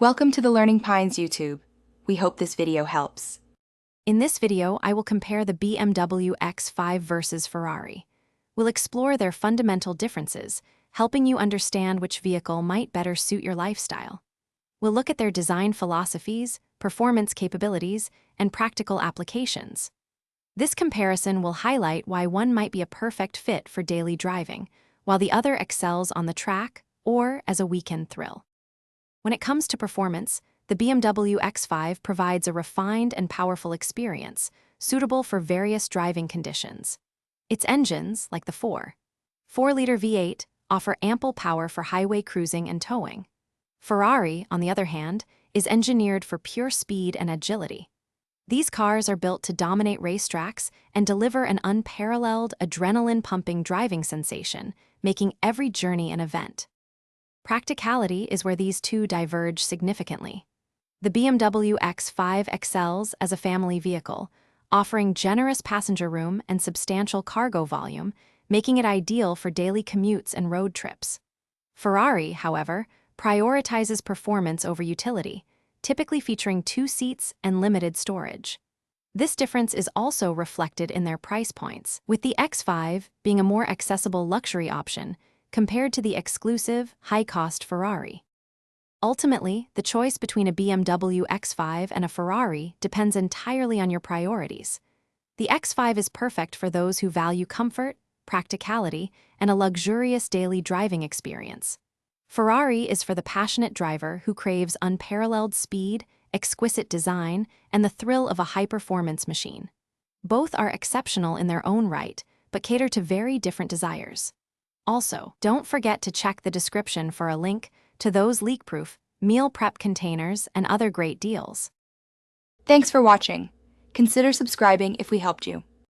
Welcome to the Learning Pines YouTube. We hope this video helps. In this video, I will compare the BMW X5 versus Ferrari. We'll explore their fundamental differences, helping you understand which vehicle might better suit your lifestyle. We'll look at their design philosophies, performance capabilities, and practical applications. This comparison will highlight why one might be a perfect fit for daily driving, while the other excels on the track or as a weekend thrill. When it comes to performance, the BMW X5 provides a refined and powerful experience, suitable for various driving conditions. Its engines, like the 4.4-liter V8, offer ample power for highway cruising and towing. Ferrari, on the other hand, is engineered for pure speed and agility. These cars are built to dominate racetracks and deliver an unparalleled, adrenaline-pumping driving sensation, making every journey an event. Practicality is where these two diverge significantly. The BMW X5 excels as a family vehicle, offering generous passenger room and substantial cargo volume, making it ideal for daily commutes and road trips. Ferrari, however, prioritizes performance over utility, typically featuring 2 seats and limited storage. This difference is also reflected in their price points, with the X5 being a more accessible luxury option compared to the exclusive, high-cost Ferrari. Ultimately, the choice between a BMW X5 and a Ferrari depends entirely on your priorities. The X5 is perfect for those who value comfort, practicality, and a luxurious daily driving experience. Ferrari is for the passionate driver who craves unparalleled speed, exquisite design, and the thrill of a high-performance machine. Both are exceptional in their own right, but cater to very different desires. Also, don't forget to check the description for a link to those leak-proof, meal prep containers and other great deals. Thanks for watching. Consider subscribing if we helped you.